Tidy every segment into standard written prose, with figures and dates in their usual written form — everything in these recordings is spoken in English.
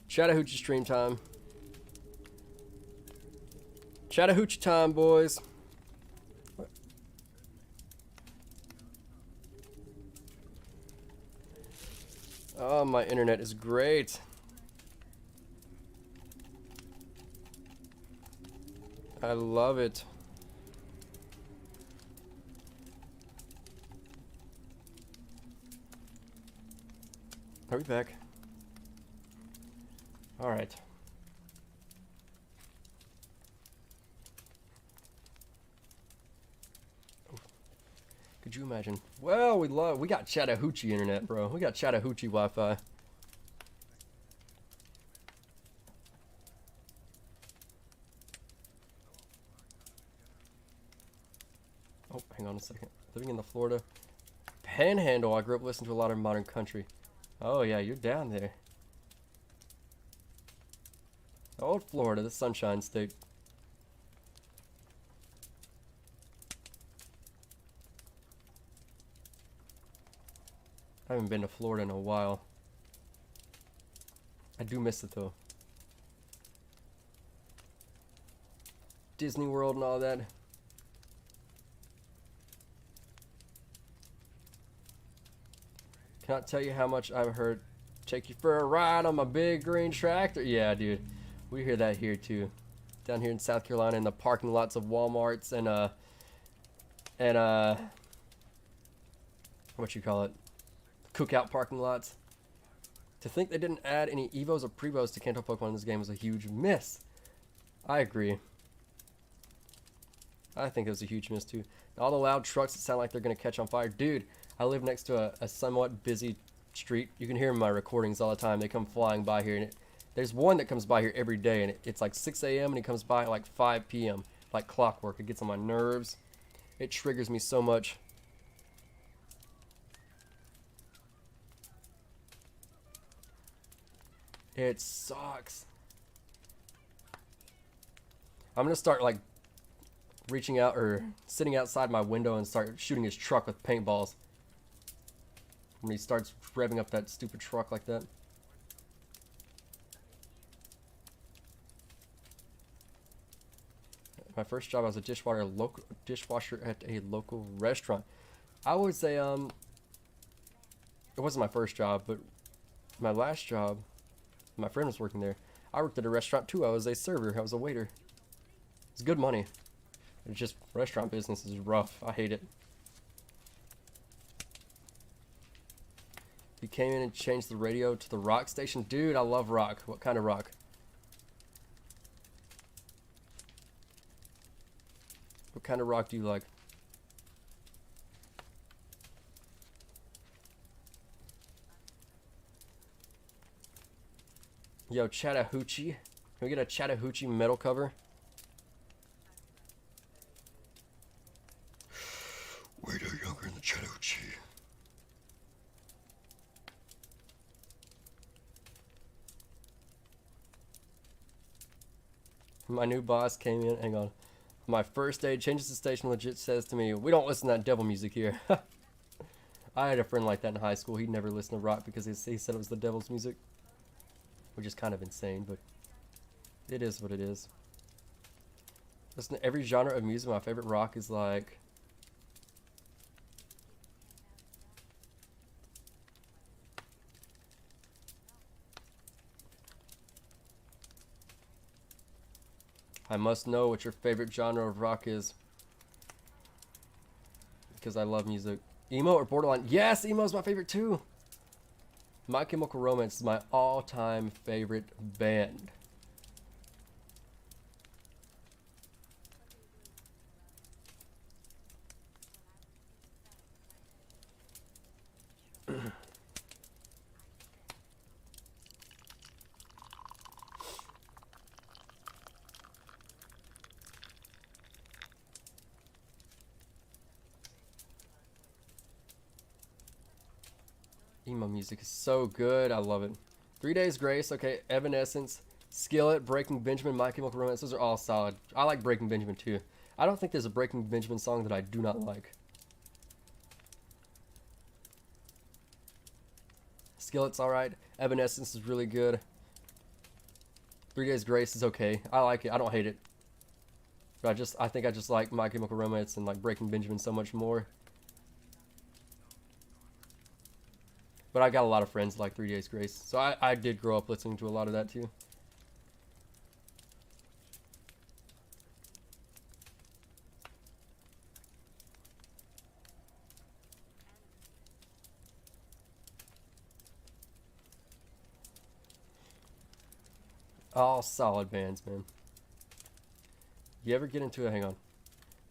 Chattahoochee stream time. Chattahoochee time, boys. Oh, my internet is great. I love it. Are we back? All right. Could you imagine? Well, we got Chattahoochee internet, bro. We got Chattahoochee Wi-Fi. Oh, hang on a second. Living in the Florida Panhandle. I grew up listening to a lot of modern country. Oh yeah, you're down there. Old Florida, the Sunshine State. I haven't been to Florida in a while. I do miss it though. Disney World and all that. Cannot tell you how much I've heard. Take you for a ride on my big green tractor. Yeah, dude. We hear that here too. Down here in South Carolina in the parking lots of Walmarts and what you call it? Cookout parking lots. To think they didn't add any Evos or Prevos to Kanto Pokemon in this game was a huge miss. I agree. I think it was a huge miss too. All the loud trucks that sound like they're gonna catch on fire. Dude, I live next to a somewhat busy street. You can hear them in my recordings all the time. They come flying by here, and there's one that comes by here every day, and it's like 6 a.m. and he comes by at like 5 p.m. like clockwork. It gets on my nerves. It triggers me so much. It sucks. I'm gonna start like reaching out or sitting outside my window and start shooting his truck with paintballs when he starts revving up that stupid truck like that. My first job, I was a dishwasher at a local restaurant. I would say it wasn't my first job, but my last job, my friend was working there. I worked at a restaurant too. I was a server. I was a waiter. It's good money. It's just restaurant business is rough. I hate it. He came in and changed the radio to the rock station. Dude, I love rock. What kind of rock? What kind of rock do you like? Yo, Chattahoochee. Can we get a Chattahoochee metal cover? Way too younger than the Chattahoochee. My new boss came in. Hang on. My first day, changes the station, legit says to me, "We don't listen to that devil music here." I had a friend like that in high school. He'd never listen to rock because he said it was the devil's music. Which is kind of insane, but it is what it is. Listen to every genre of music. My favorite rock is like... I must know what your favorite genre of rock is. Because I love music. Emo or borderline? Yes, emo is my favorite too. My Chemical Romance is my all-time favorite band. Emo music is so good. I love it. 3 Days Grace, okay. Evanescence, Skillet, Breaking Benjamin, My Chemical Romance. Those are all solid. I like Breaking Benjamin too. I don't think there's a Breaking Benjamin song that I do not like. Skillet's alright. Evanescence is really good. 3 Days Grace is okay. I like it. I don't hate it. But I think I just like My Chemical Romance and like Breaking Benjamin so much more. But I got a lot of friends like 3 Days Grace. So I did grow up listening to a lot of that too. All solid bands, man. You ever get into a, hang on.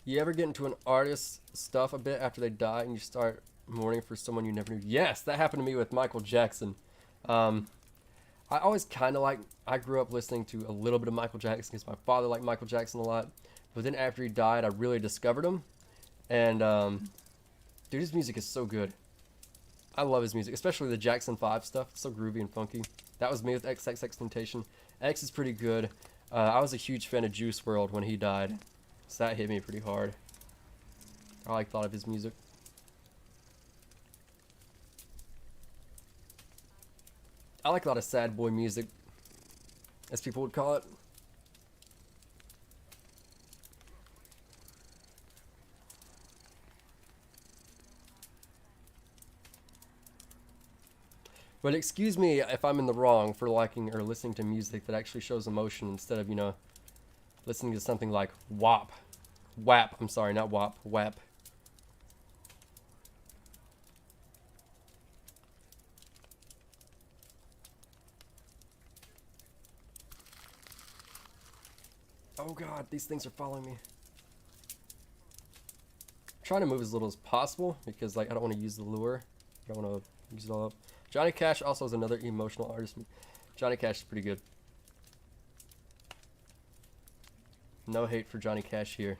You ever get into an artist's stuff a bit after they die and you start mourning for someone you never knew? Yes, that happened to me with Michael Jackson. I always kind of like, I grew up listening to a little bit of Michael Jackson because my father liked Michael Jackson a lot. But then after he died, I really discovered him. And, dude, his music is so good. I love his music, especially the Jackson 5 stuff. It's so groovy and funky. That was me with XXXTentacion. X is pretty good. I was a huge fan of Juice WRLD when he died. So that hit me pretty hard. I like a lot of his music. I like a lot of sad boy music, as people would call it. But excuse me if I'm in the wrong for liking or listening to music that actually shows emotion instead of, you know, listening to something like WAP. WAP, I'm sorry, not WAP, WAP. Oh god, these things are following me. I'm trying to move as little as possible because like I don't want to use the lure. I don't want to use it all up. Johnny Cash also is another emotional artist. Johnny Cash is pretty good. No hate for Johnny Cash here.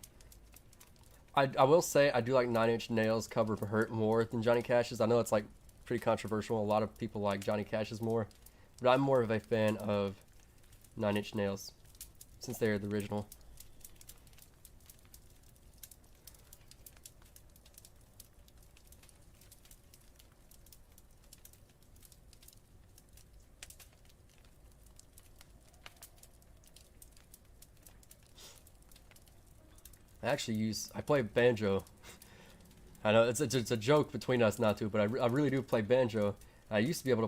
I will say I do like 9 Inch Nails cover Hurt more than Johnny Cash's. I know it's like pretty controversial. A lot of people like Johnny Cash's more. But I'm more of a fan of 9 Inch Nails since they're the original. I play banjo. I know it's a joke between us not to, but I really do play banjo. I used to be able to